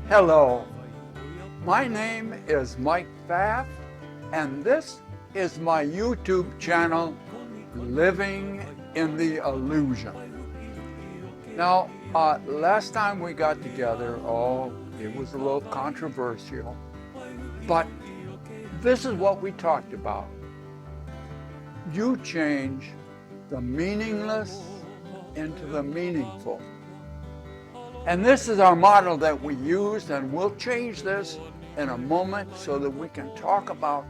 Hello, my name is Mike Pfaff, and this is my YouTube channel, Living in the Illusion. Now, last time we got together, it was a little controversial, but this is what we talked about. You change the meaningless into the meaningful. And this is our model that we used, and we'll change this in a moment so that we can talk about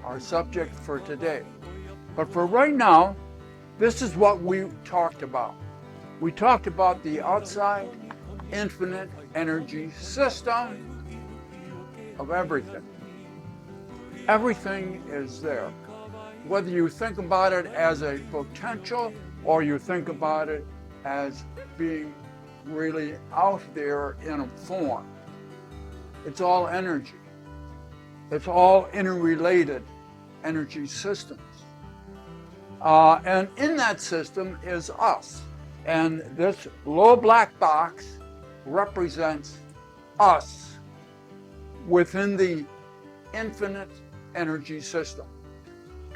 our subject for today. But for right now, this is what we talked about. We talked about the outside infinite energy system of everything. Everything is there. Whether you think about it as a potential or you think about it as being really out there in a form. It's all energy. It's all interrelated energy systems. And in that system is us. And this little black box represents us within the infinite energy system.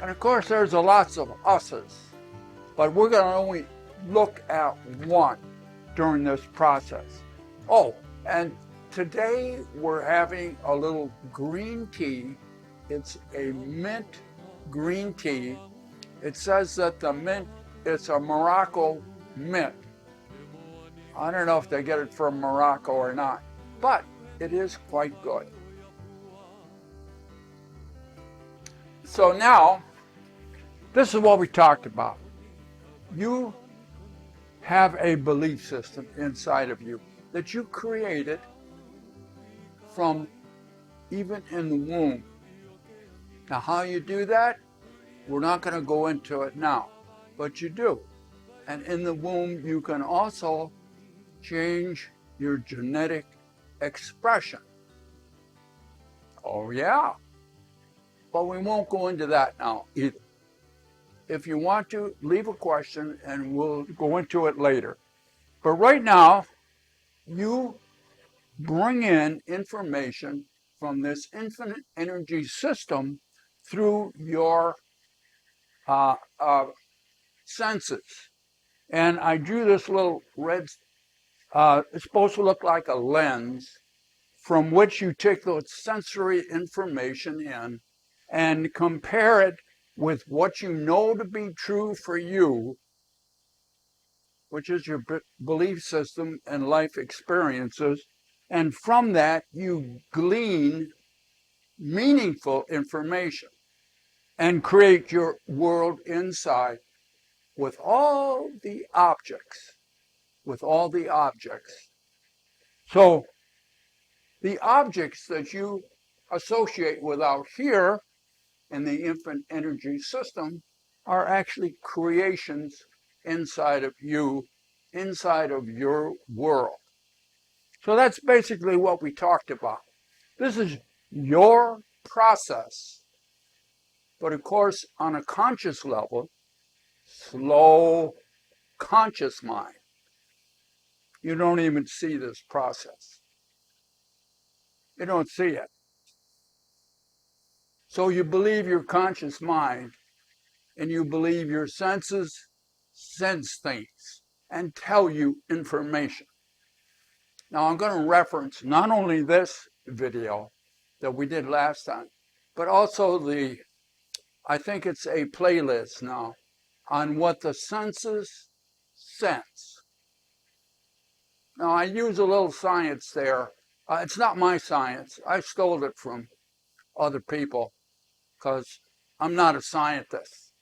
And of course, there's lots of us's, but we're going to only look at one during this process. Oh, and today we're having a little green tea. It's a mint green tea. It says that the mint, it's a Morocco mint. I don't know if they get it from Morocco or not, but it is quite good. So now, this is what we talked about. You have a belief system inside of you that you created from even in the womb. Now, how you do that, we're not going to go into it now, but you do. And in the womb, you can also change your genetic expression. Oh, yeah. But we won't go into that now either. If you want to, leave a question and we'll go into it later. But right now, you bring in information from this infinite energy system through your senses. And I drew this little red, it's supposed to look like a lens from which you take the sensory information in and compare it with what you know to be true for you, which is your belief system and life experiences. And from that, you glean meaningful information and create your world inside with all the objects, So the objects that you associate with out here in the infinite energy system are actually creations inside of you, inside of your world. So that's basically what we talked about. This is your process. But of course, on a conscious level, slow, conscious mind, you don't even see this process. You don't see it. So you believe your conscious mind and you believe your senses sense things and tell you information. Now I'm going to reference not only this video that we did last time, but also I think it's a playlist now on what the senses sense. Now I use a little science there. It's not my science. I stole it from other people because I'm not a scientist.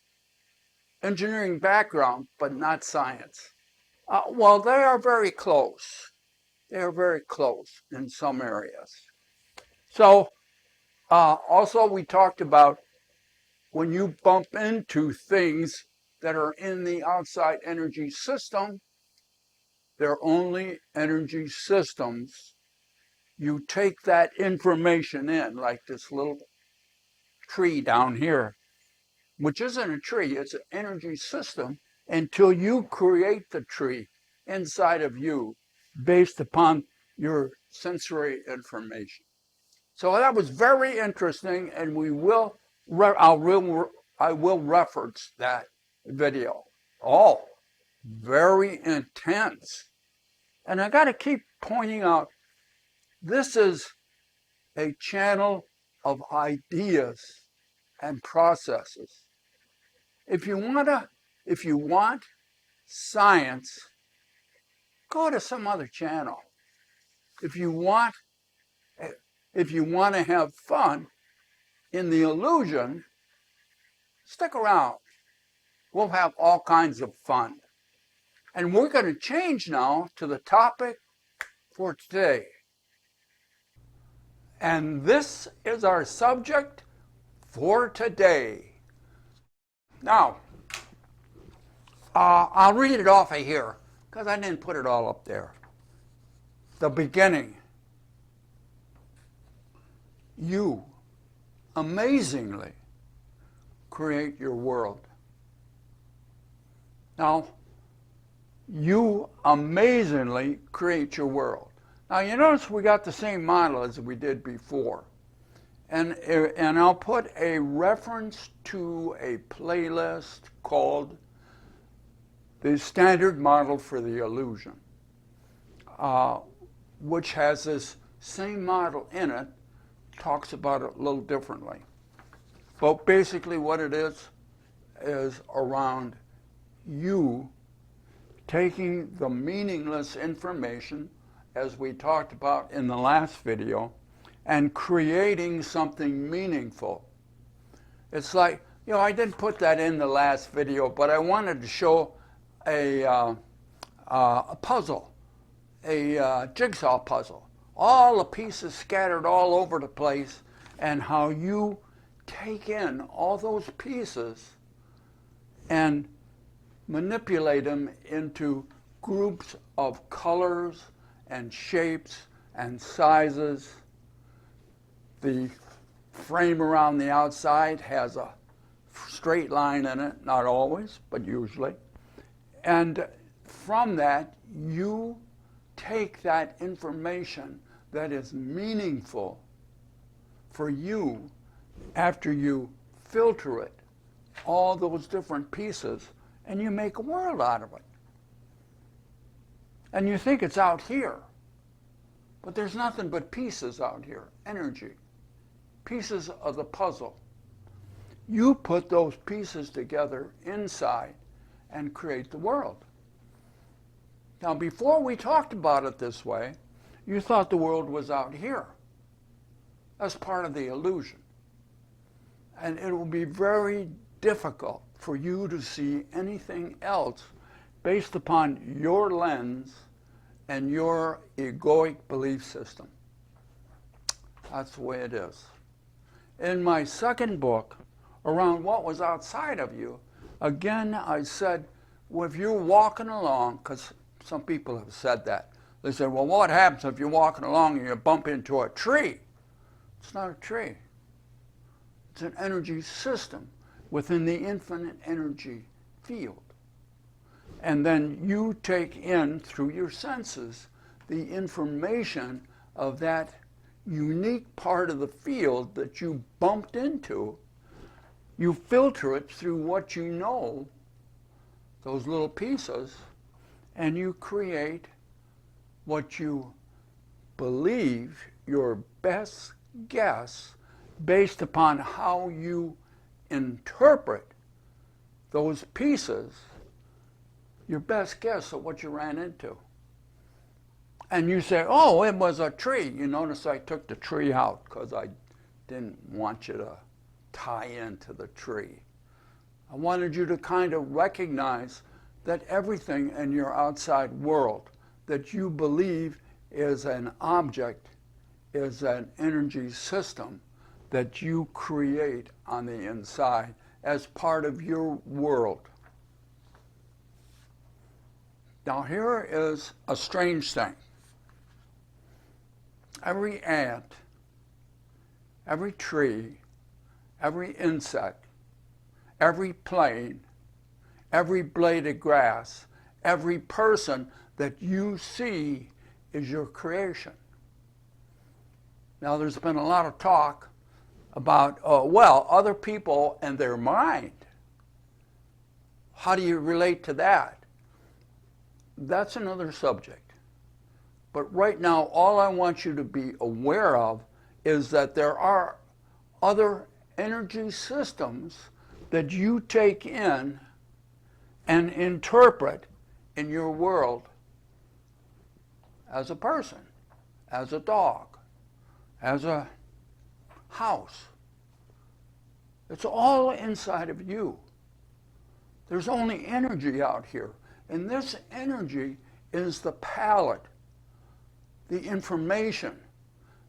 Engineering background, but not science. Well, they are very close. They are very close in some areas. So also we talked about when you bump into things that are in the outside energy system, they're only energy systems. You take that information in, like this little tree down here, which isn't a tree, it's an energy system, until you create the tree inside of you based upon your sensory information. So that was very interesting, and I will reference that video. Oh, very intense. And I got to keep pointing out, this is a channel of ideas and processes. If you want science, go to some other channel. If you want to have fun in the illusion, stick around. We'll have all kinds of fun. And we're going to change now to the topic for today. And this is our subject for today. Now, I'll read it off of here because I didn't put it all up there. The beginning. You amazingly create your world. Now, you amazingly create your world. Now, you notice we got the same model as we did before. And I'll put a reference to a playlist called The Standard Model for the Illusion, which has this same model in it, talks about it a little differently. But basically what it is around you taking the meaningless information, as we talked about in the last video, and creating something meaningful. It's like, I didn't put that in the last video, but I wanted to show a puzzle, a jigsaw puzzle. All the pieces scattered all over the place, and how you take in all those pieces and manipulate them into groups of colors and shapes and sizes. The frame around the outside has a straight line in it, not always, but usually. And from that, you take that information that is meaningful for you after you filter it, all those different pieces, and you make a world out of it. And you think it's out here, but there's nothing but pieces out here, energy, pieces of the puzzle. You put those pieces together inside and create the world. Now, before we talked about it this way, you thought the world was out here. That's part of the illusion. And it will be very difficult for you to see anything else based upon your lens and your egoic belief system. That's the way it is. In my second book, around what was outside of you, again, I said, well, if you're walking along, because some people have said that, they said, well, what happens if you're walking along and you bump into a tree? It's not a tree. It's an energy system within the infinite energy field. And then you take in, through your senses, the information of that unique part of the field that you bumped into. You filter it through what you know, those little pieces, and you create what you believe, your best guess, based upon how you interpret those pieces, your best guess of what you ran into. And you say, oh, it was a tree. You notice I took the tree out because I didn't want you to tie into the tree. I wanted you to kind of recognize that everything in your outside world that you believe is an object, is an energy system that you create on the inside as part of your world. Now here is a strange thing. Every ant, every tree, every insect, every plane, every blade of grass, every person that you see is your creation. Now, there's been a lot of talk about, other people and their mind. How do you relate to that? That's another subject. But right now, all I want you to be aware of is that there are other energy systems that you take in and interpret in your world as a person, as a dog, as a house. It's all inside of you. There's only energy out here. And this energy is the palette, the information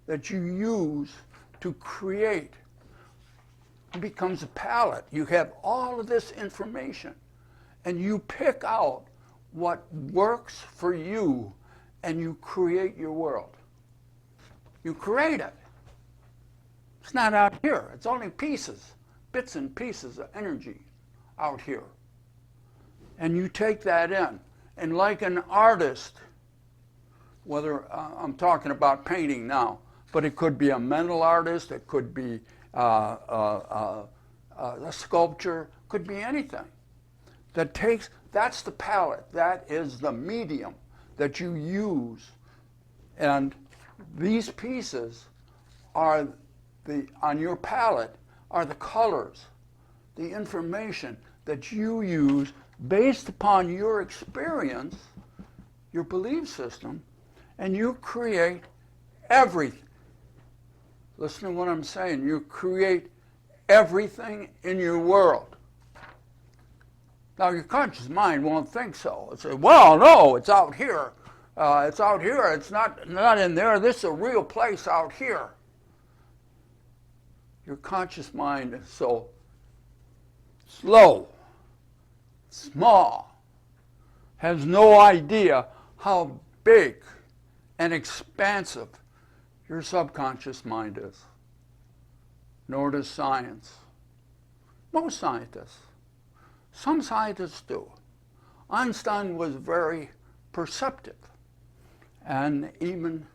that you use to create. It becomes a palette. You have all of this information, and you pick out what works for you, and you create your world. You create it. It's not out here. It's only pieces, bits and pieces of energy out here. And you take that in. And like an artist, whether I'm talking about painting now, but it could be a mental artist, it could be a sculpture, could be anything. That's the palette, that is the medium that you use. And these pieces are on your palette are the colors, the information that you use based upon your experience, your belief system, and you create everything. Listen to what I'm saying. You create everything in your world. Now, your conscious mind won't think so. It'll say, well, no, it's out here. It's out here. It's not in there. This is a real place out here. Your conscious mind is so slow, small, has no idea how big and expansive your subconscious mind is. Nor does science. Most scientists. Some scientists do. Einstein was very perceptive and even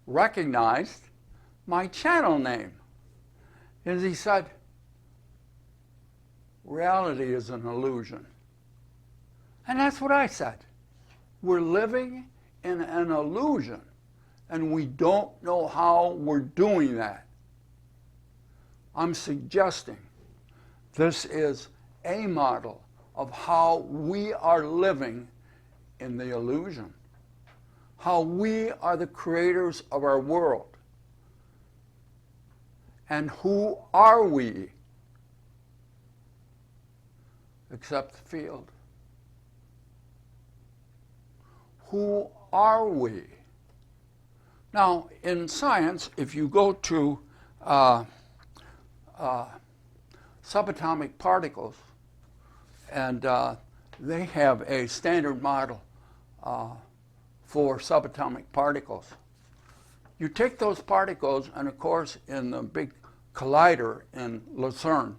recognized my channel name. As he said, reality is an illusion. And that's what I said. We're living in an illusion, and we don't know how we're doing that. I'm suggesting this is a model of how we are living in the illusion, how we are the creators of our world. And who are we except the field? Who are we? Now, in science, if you go to subatomic particles, and they have a standard model for subatomic particles. You take those particles, and of course, in the big collider in Lucerne,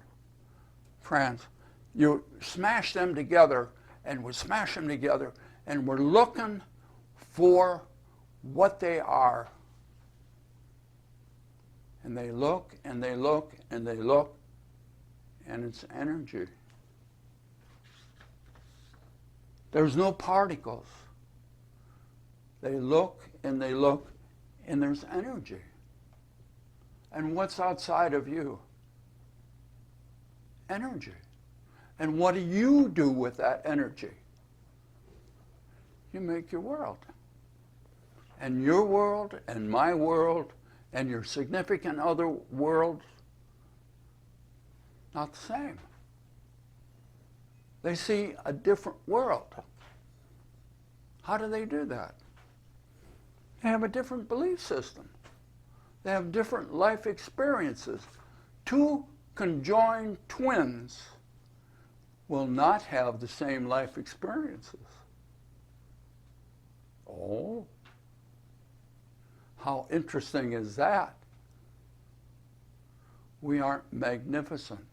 France, you smash them together, and we smash them together, and we're looking for what they are. And they look, and they look, and they look, and it's energy. There's no particles. They look, and they look, and there's energy. And what's outside of you? Energy. And what do you do with that energy? You make your world. And your world, and my world, and your significant other worlds, not the same. They see a different world. How do they do that? They have a different belief system. They have different life experiences. Two conjoined twins will not have the same life experiences. Oh, how interesting is that? We aren't magnificent.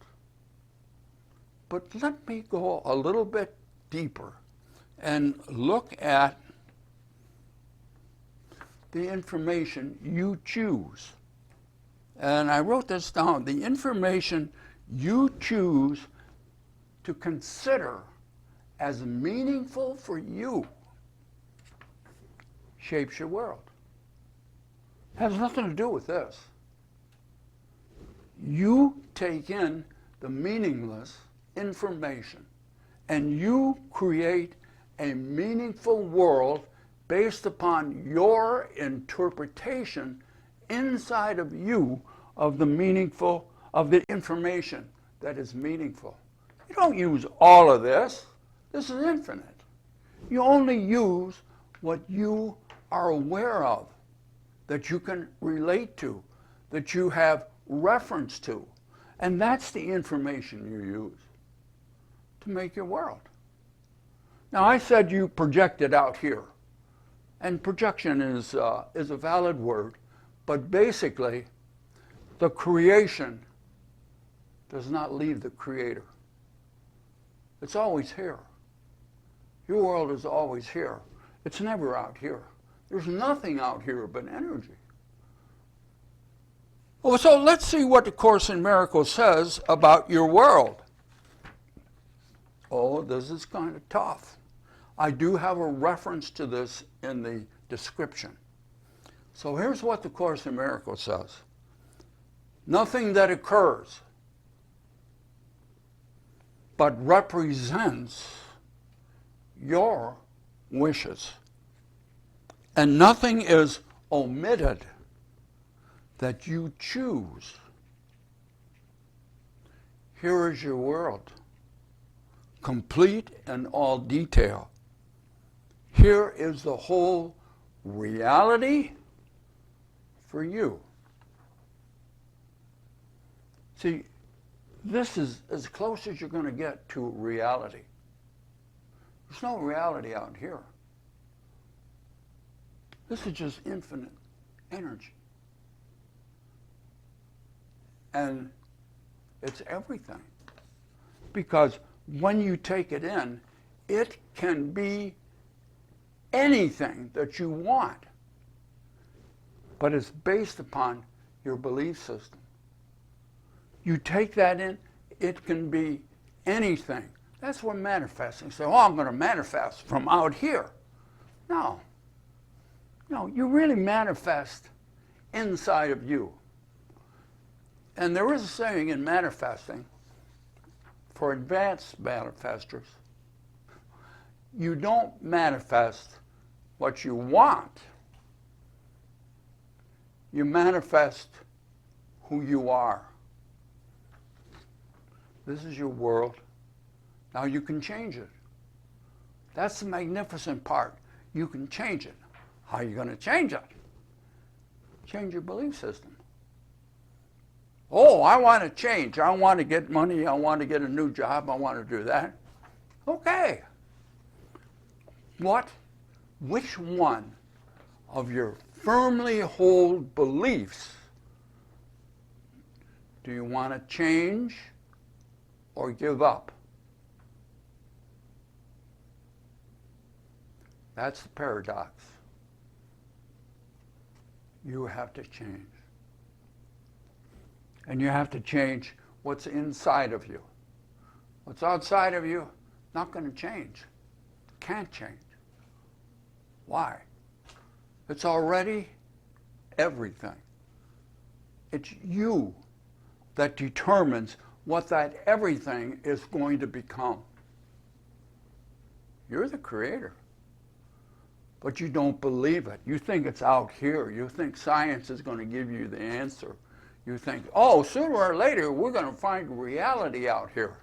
But let me go a little bit deeper and look at the information you choose. And I wrote this down. The information you choose to consider as meaningful for you shapes your world. Has nothing to do with this. You take in the meaningless information and you create a meaningful world based upon your interpretation inside of you of the information that is meaningful. You don't use all of this. This is infinite. You only use what you are aware of, that you can relate to, that you have reference to. And that's the information you use to make your world. Now, I said you project it out here. And projection is a valid word, but basically, the creation does not leave the creator. It's always here. Your world is always here. It's never out here. There's nothing out here but energy. Well, so let's see what the Course in Miracles says about your world. Oh, this is kind of tough. I do have a reference to this in the description. So here's what the Course in Miracles says. Nothing that occurs but represents your wishes. And nothing is omitted that you choose. Here is your world, complete in all detail. Here is the whole reality for you. See, this is as close as you're going to get to reality. There's no reality out here. This is just infinite energy. And it's everything. Because when you take it in, it can be anything that you want. But it's based upon your belief system. You take that in, it can be anything. That's what manifesting. So, I'm going to manifest from out here. No. No, you really manifest inside of you. And there is a saying in manifesting, for advanced manifestors, you don't manifest what you want. You manifest who you are. This is your world. Now you can change it. That's the magnificent part. You can change it. How are you going to change it? Change your belief system. Oh, I want to change. I want to get money. I want to get a new job. I want to do that. Okay. Which one of your firmly hold beliefs do you want to change or give up? That's the paradox. You have to change. And you have to change what's inside of you. What's outside of you, not going to change. Can't change. Why? It's already everything. It's you that determines what that everything is going to become. You're the creator. But you don't believe it. You think it's out here. You think science is going to give you the answer. You think, oh, sooner or later we're going to find reality out here.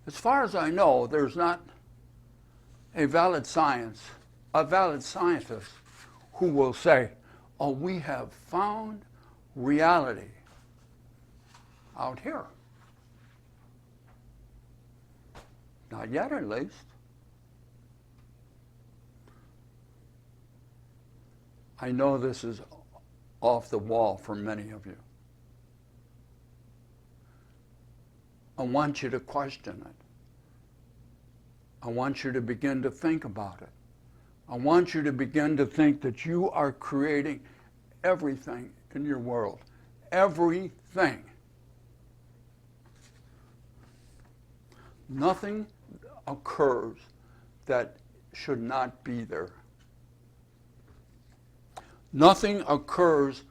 As far as I know, there's not a valid scientist who will say, oh, we have found reality out here. Not yet, at least. I know this is off the wall for many of you. I want you to question it. I want you to begin to think about it. I want you to begin to think that you are creating everything in your world. Everything. Nothing occurs that should not be there. Nothing occurs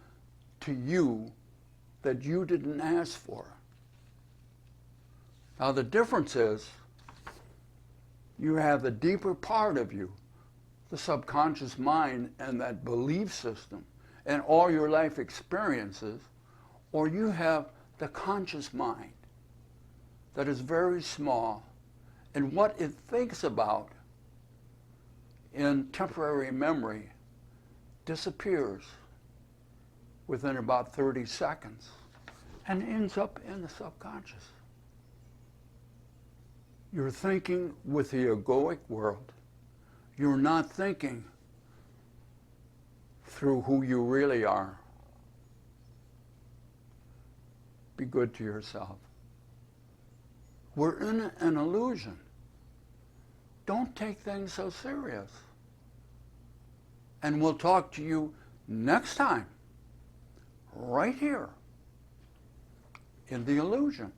to you that you didn't ask for. Now the difference is you have the deeper part of you, the subconscious mind and that belief system and all your life experiences, or you have the conscious mind that is very small, and what it thinks about in temporary memory disappears within about 30 seconds and ends up in the subconscious. You're thinking with the egoic world. You're not thinking through who you really are. Be good to yourself. We're in an illusion. Don't take things so serious. And we'll talk to you next time, right here, in the illusion.